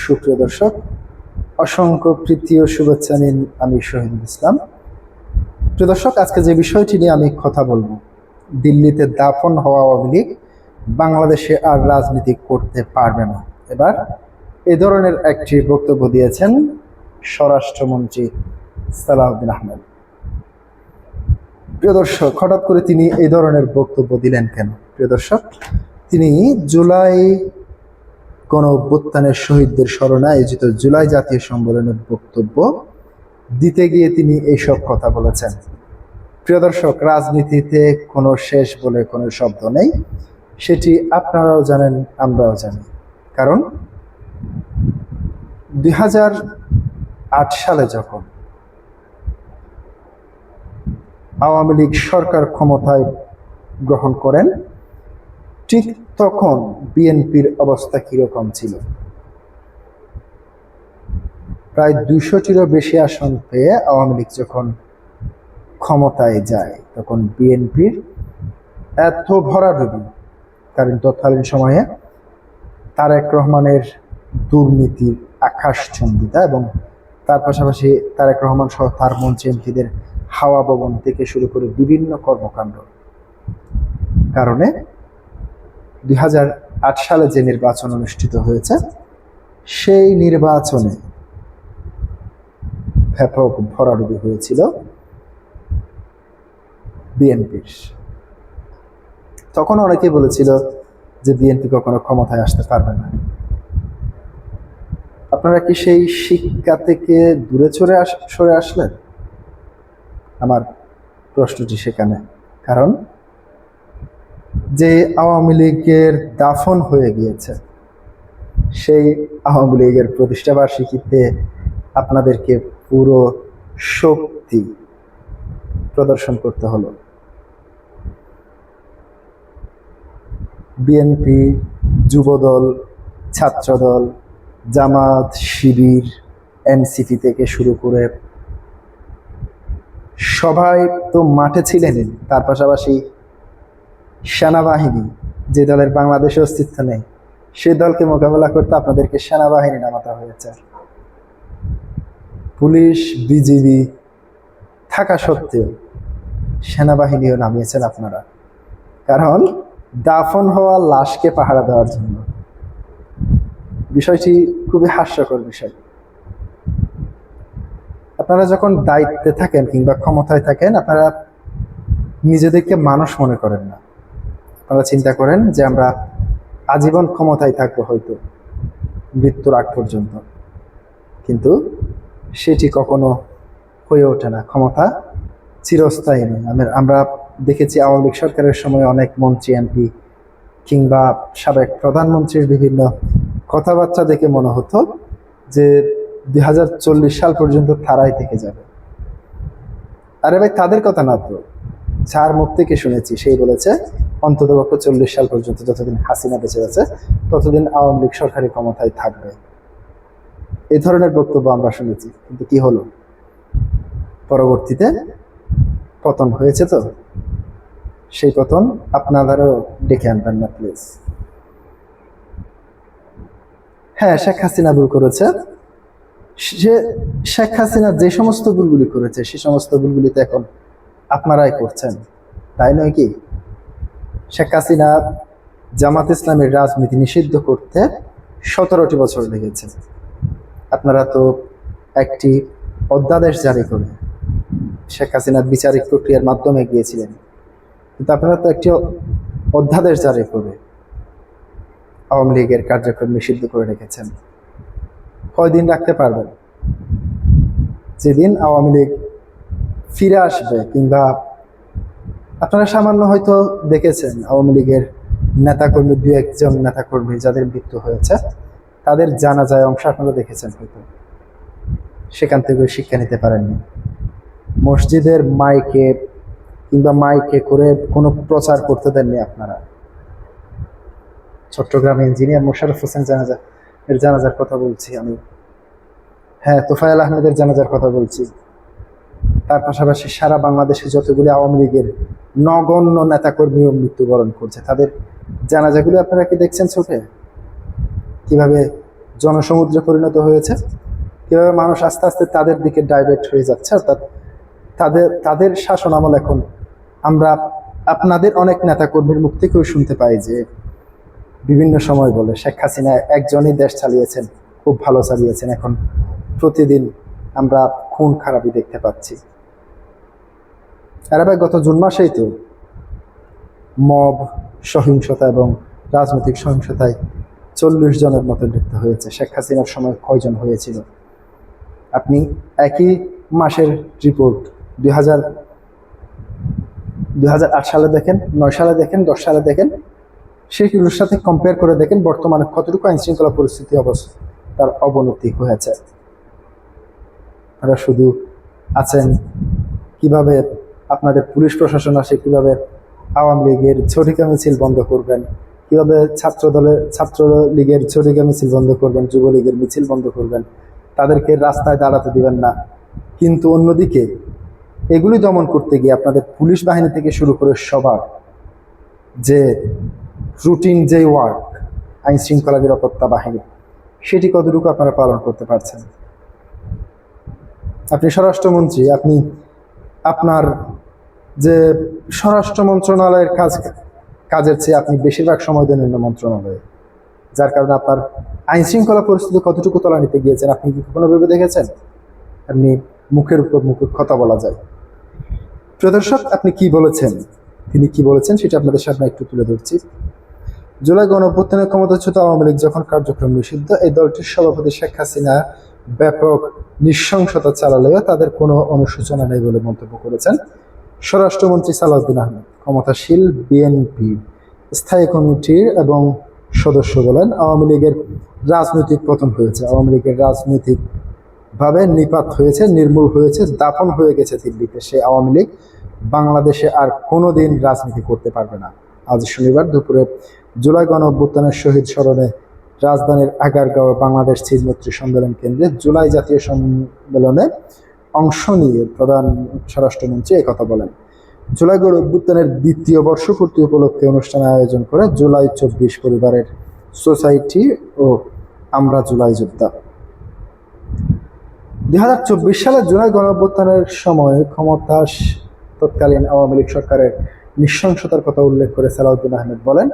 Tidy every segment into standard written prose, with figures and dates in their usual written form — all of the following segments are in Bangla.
সুপ্রিয় দর্শক, অসংখ্য প্রীতি ও শুভেচ্ছা নিন। আমি শহীদুল ইসলাম। প্রিয় দর্শক, আজকে যে বিষয়টি নিয়ে আমি কথা বলবো, দিল্লিতে দাফন হওয়া আওয়ামী লীগ বাংলাদেশে আর রাজনীতি করতে পারবে না। এবার এ ধরনের একটি বক্তব্য দিয়েছেন স্বরাষ্ট্রমন্ত্রী সালাউদ্দিন আহমেদ। প্রিয় দর্শক, হঠাৎ করে তিনি এই ধরনের বক্তব্য দিলেন কেন? প্রিয় দর্শক, তিনি জুলাই গণ অভ্যুত্থানের শহীদদের স্মরণে আয়োজিত জুলাই জাতীয় সম্মেলনের বক্তব্য দিতে গিয়ে তিনি এইসব কথা বলেছেন। প্রিয় দর্শক, রাজনীতিতে কোনো শেষ বলে কোনো শব্দ নেই, সেটি আপনারাও জানেন, আমরাও জানি। কারণ 2008 সালে যখন আওয়ামী লীগ সরকার ক্ষমতায় গ্রহণ করেন, ঠিক তখন বিএনপির অবস্থা কিরকম ছিল? প্রায় 200টিরও বেশি আসন পেয়ে আওয়ামী লীগ যখন ক্ষমতায় যায়, তখন বিএনপির এত ভরাডুবি, কারণ তৎকালীন সময়ে তারেক রহমানের দুর্নীতির আকাশচুম্বিতা এবং তার পাশাপাশি তারেক রহমান সহ তার মন্ত্রী এমপিদের হাওয়া ভবন থেকে শুরু করে বিভিন্ন কর্মকাণ্ড কারণে 2008 সালে যে নির্বাচন অনুষ্ঠিত হয়েছে, সেই নির্বাচনে ব্যাপক ভরাডুবি হয়েছিল বিএনপির। তখন অনেকে বলেছিল যে বিএনপি কখনো ক্ষমতায় আসতে পারবে না। আপনারা কি সেই শিক্ষা থেকে দূরে সরে আসলেন? আমার প্রশ্নটি সেখানে। কারণ যে আওয়ামী লীগের দাফন হয়ে গিয়েছে, সেই আওয়ামী লীগের প্রতিষ্ঠা বার্ষিকীতে আপনাদেরকে পুরো শক্তি প্রদর্শন করতে হলো। বিএনপি, যুবদল, ছাত্রদল, জামাত, শিবির, এনসিপি থেকে শুরু করে সবাই তো মাঠে ছিলেন। তার পাশাপাশি সেনাবাহিনী, যে দলের বাংলাদেশে অস্তিত্ব নেই, সে দলকে মোকাবেলা করতে আপনাদেরকে সেনাবাহিনী নামাতে হয়েছে। পুলিশ, বিজিবি থাকা সত্ত্বেও সেনাবাহিনীও নামিয়েছেন আপনারা, কারণ দাফন হওয়া লাশকে পাহারা দেওয়ার জন্য। বিষয়টি খুবই হাস্যকর বিষয়। আপনারা যখন দায়িত্বে থাকেন কিংবা ক্ষমতায় থাকেন, আপনারা নিজেদেরকে মানুষ মনে করেন না। আপনারা চিন্তা করেন যে আমরা আজীবন ক্ষমতায় থাকবো, হয়তো মৃত্যুর আগ পর্যন্ত, কিন্তু সেটি কখনো হয়ে ওঠে না। ক্ষমতা চিরস্থায়ী নয়। আমরা দেখেছি আওয়ামী লীগ সরকারের সময় অনেক মন্ত্রী, এমপি কিংবা সাবেক প্রধানমন্ত্রীর বিভিন্ন কথাবার্তা দেখে মনে হতো যে 2040 সাল পর্যন্ত তারাই থেকে যাবে। আরে ভাই, তাদের কথা না তো, যার মুখ থেকে শুনেছি সেই বলেছে অন্তত 40 সাল পর্যন্ত, যতদিন হাসিনা বেঁচে আছে ততদিন আওয়ামী লীগ সরকারি ক্ষমতায় থাকবে। এই ধরনের বক্তব্য আমরা শুনেছি, কিন্তু কি হলো? পরবর্তীতে পতন হয়েছে। তো সেই পতন আপনাদেরও ডেকে আনবেন না প্লিজ। হ্যাঁ, শেখ হাসিনা ভুল করেছে। শেখ হাসিনা যে সমস্ত ভুলগুলি করেছে, সে সমস্ত ভুলগুলিতে এখন আপনারাই করছেন, তাই নয় কি? শেখ হাসিনা জামাত ইসলামের রাজনীতি নিষিদ্ধ করতে 17টি বছর লেগেছে। আপনারা তো একটি অধ্যাদেশ জারি করে শেখ হাসিনার বিচারিক প্রক্রিয়ার মাধ্যমে গিয়েছিলেন, কিন্তু আপনারা তো একটি অধ্যাদেশ জারি করে আওয়ামী লীগের কার্যক্রম নিষিদ্ধ করে রেখেছেন। কয়দিন রাখতে পারবেন? যেদিন আওয়ামী লীগ ফিরে আসবে, কিংবা আপনারা সামান্য হয়তো দেখেছেন আওয়ামী লীগের নেতাকর্মী, 2-1 জন নেতাকর্মী যাদের মৃত্যু হয়েছে, তাদের জানাজায় অংশ আপনারা দেখেছেন, হয়তো সেখান থেকে শিক্ষা নিতে পারেননি। মসজিদের মাইকে কিংবা মাইকে করে কোনো প্রচার করতে দেননি আপনারা। চট্টগ্রাম ইঞ্জিনিয়ার মোশাররফ হোসেন জানাজার কথা বলছি আমি। হ্যাঁ, তোফায়েল আহমেদের জানাজার কথা বলছি। তার পাশাপাশি সারা বাংলাদেশে যতগুলি আওয়ামী লীগের নগণ্য নেতাকর্মীও মৃত্যুবরণ করছে, তাদের জানাজাগুলি আপনারা কি দেখছেন চোখে? কিভাবে জনসমুদ্রে পরিণত হয়েছে, কিভাবে মানুষ আস্তে আস্তে তাদের দিকে ডাইভার্ট হয়ে যাচ্ছে, অর্থাৎ তাদের শাসন আমল। এখন আমরা আপনাদের অনেক নেতাকর্মীর মুখ থেকেও শুনতে পাই যে বিভিন্ন সময় বলে শেখ হাসিনা একজনই দেশ চালিয়েছেন, খুব ভালো চালিয়েছেন, এখন প্রতিদিন আমরা খুন খারাপি দেখতে পাচ্ছি। আর গত জুন মাসেই তো মব সহিংসতা এবং রাজনৈতিক সহিংসতায় 40 জনের মতো মৃত্যু হয়েছে। শেখ হাসিনার সময় কয়জন হয়েছিল? আপনি একই মাসের রিপোর্ট 2008 সালে দেখেন, 9 সালে দেখেন, 10 সালে দেখেন, সেগুলোর সাথে কম্পেয়ার করে দেখেন বর্তমানে কতটুকু আইন শৃঙ্খলা পরিস্থিতি তার অবনতি হয়েছে। তারা শুধু আছেন কিভাবে আপনাদের পুলিশ প্রশাসন আসে, কিভাবে আওয়ামী লীগের ঝটিকা মিছিল বন্ধ করবেন, কিভাবে ছাত্রলীগের ঝটিকা মিছিল বন্ধ করবেন, যুবলীগের মিছিল বন্ধ করবেন, তাদেরকে রাস্তায় দাঁড়াতে দিবেন না। কিন্তু অন্যদিকে এগুলি দমন করতে গিয়ে আপনাদের পুলিশ বাহিনী থেকে শুরু করে সবার যে রুটিন যে ওয়ার্ক, আইন শৃঙ্খলা নিরাপত্তা বাহিনী, সেটি কতটুকু আপনারা পালন করতে পারছেন? আপনি স্বরাষ্ট্রমন্ত্রী, আপনি আপনার যে স্বরাষ্ট্র মন্ত্রণালয়ের কাজের চেয়ে আপনি বেশিরভাগ সময় দেন অন্য মন্ত্রণালয়ে, যার কারণে আপনার আইন শৃঙ্খলা পরিস্থিতি কতটুকু তলা নিতে গিয়েছেন আপনি কি কোনো ভেবে দেখেছেন? আপনি মুখের উপর মুখে কথা বলা যায়। প্রিয় দর্শক, আপনি কি বলেছেন, তিনি কি বলেছেন সেটা আপনাদের সামনে একটু তুলে ধরছি। জুলাই গণঅভ্যুত্থানের ক্ষমতাচ্যুত আওয়ামী লীগ যখন কার্যক্রম নিষিদ্ধ, এই দলটির সভাপতি শেখ হাসিনা ব্যাপক নৃশংসতা চালালেও তাদের কোনো অনুশোচনা নেই বলে মন্তব্য করেছেন স্বরাষ্ট্রমন্ত্রী সালাউদ্দিন আহমেদ। ক্ষমতাশীল বিএনপি স্থায়ী কমিটির এবং সদস্য বলেন, আওয়ামী লীগের রাজনৈতিক পতন হয়েছে, আওয়ামী লীগের রাজনৈতিকভাবে নিপাত হয়েছে, নির্মূল হয়েছে, দাফন হয়ে গেছে দিল্লিতে। সে আওয়ামী লীগ বাংলাদেশে আর কোনোদিন রাজনীতি করতে পারবে না। আজ শনিবার দুপুরে জুলাই গণঅভ্যুত্থানের শহীদ স্মরণে রাজধানীর আগারগাঁও বাংলাদেশ ছিন্নমৈত্রী সম্মেলন কেন্দ্রে জুলাই জাতীয় সম্মেলনে অংশ নিয়ে প্রধান স্বরাষ্ট্রমন্ত্রী একথা বলেন। জুলাই গণঅভ্যুত্থানের দ্বিতীয় বর্ষপূর্তি উপলক্ষে অনুষ্ঠানে আয়োজন করে জুলাই 24 পরিবারের সোসাইটি ও আমরা জুলাই যোদ্ধা। 2024 সালে জুলাই গণঅভ্যুত্থানের সময় তৎকালীন আওয়ামী লীগ সরকারের নৃশংসতার কথা উল্লেখ করে সালাউদ্দিন আহমেদ বলেন,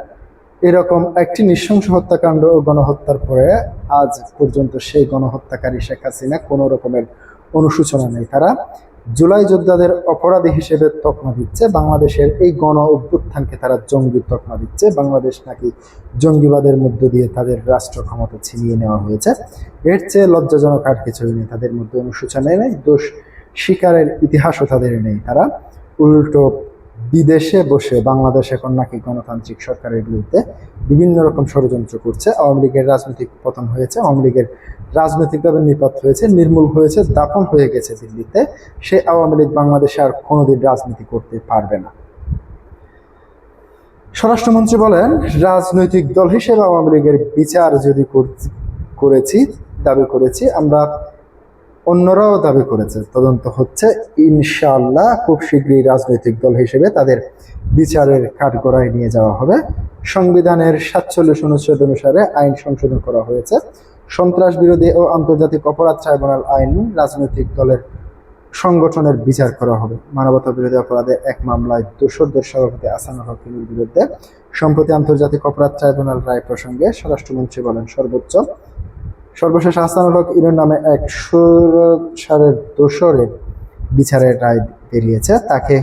এরকম একটি নৃশংস হত্যাকাণ্ড ও গণহত্যার পরে আজ পর্যন্ত সেই গণহত্যাকারী শেখ হাসিনা কোনো রকমের অনুশোচনা নেই। তারা জুলাই যোদ্ধাদের অপরাধী হিসেবে তকমা দিচ্ছে, বাংলাদেশের এই গণ অভ্যুত্থানকে তারা জঙ্গি তকমা দিচ্ছে। বাংলাদেশ নাকি জঙ্গিবাদের মধ্য দিয়ে তাদের রাষ্ট্র ক্ষমতা ছিনিয়ে নেওয়া হয়েছে। এর চেয়ে লজ্জাজনক আর কিছুই নেই। তাদের মধ্যে অনুশোচনা নেই, দোষ স্বীকারের ইতিহাসও তাদের নেই। তারা উল্টো বিদেশে বসে বাংলাদেশ এখন নাকি গণতান্ত্রিক সরকারের বিরুদ্ধে বিভিন্ন রকম ষড়যন্ত্র করছে। আওয়ামী লীগের রাজনৈতিক পতন হয়েছে, আওয়ামী লীগের রাজনৈতিকভাবে নিপাত হয়েছে, নির্মূল হয়েছে, দাফন হয়ে গেছে দিল্লিতে। সে আওয়ামী লীগ বাংলাদেশে আর কোনোদিন রাজনীতি করতে পারবে না। স্বরাষ্ট্রমন্ত্রী বলেন, রাজনৈতিক দল হিসেবে আওয়ামী লীগের বিচার যদি দাবি করেছি, আমরা অন্যরাও দাবি করেছে, তদন্ত হচ্ছে, ইনশাআল্লাহ খুব শীঘ্রই রাজনৈতিক দল হিসেবে তাদের বিচারের কাঠগড়ায় নিয়ে যাওয়া হবে। সংবিধানের 47 অনুচ্ছেদ অনুসারে আইন সংশোধন করা হয়েছে। সন্ত্রাস বিরোধী ও আন্তর্জাতিক অপরাধ ট্রাইব্যুনাল আইন রাজনৈতিক দলের সংগঠনের বিচার করা হবে। মানবতা বিরোধী অপরাধে এক মামলায় দোষরদের সভাপতি আহসানুল হকের বিরুদ্ধে সম্প্রতি আন্তর্জাতিক অপরাধ ট্রাইব্যুনাল রায় প্রসঙ্গে স্বরাষ্ট্রমন্ত্রী বলেন, সর্বশেষ আহসানুল হক ইনুর নামে এক সারের দোষরের বিচারের রায় বেরিয়েছে। তাকে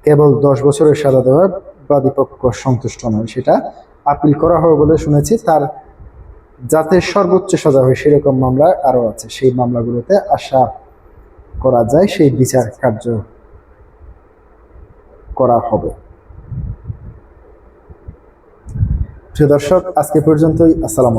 কেবল 10 বছরের সাজা দেওয়ার বাদীপক্ষ সন্তুষ্ট নয়, সেটা আপিল করা হবে বলে শুনেছি। তার যাতে সর্বোচ্চ সাজা হয় সেরকম মামলা আরও আছে, সেই মামলাগুলোতে আশা করা যায় সেই বিচার কার্য করা হবে। প্রিয় দর্শক, আজকে পর্যন্তই। আসসালামু আলাইকুম।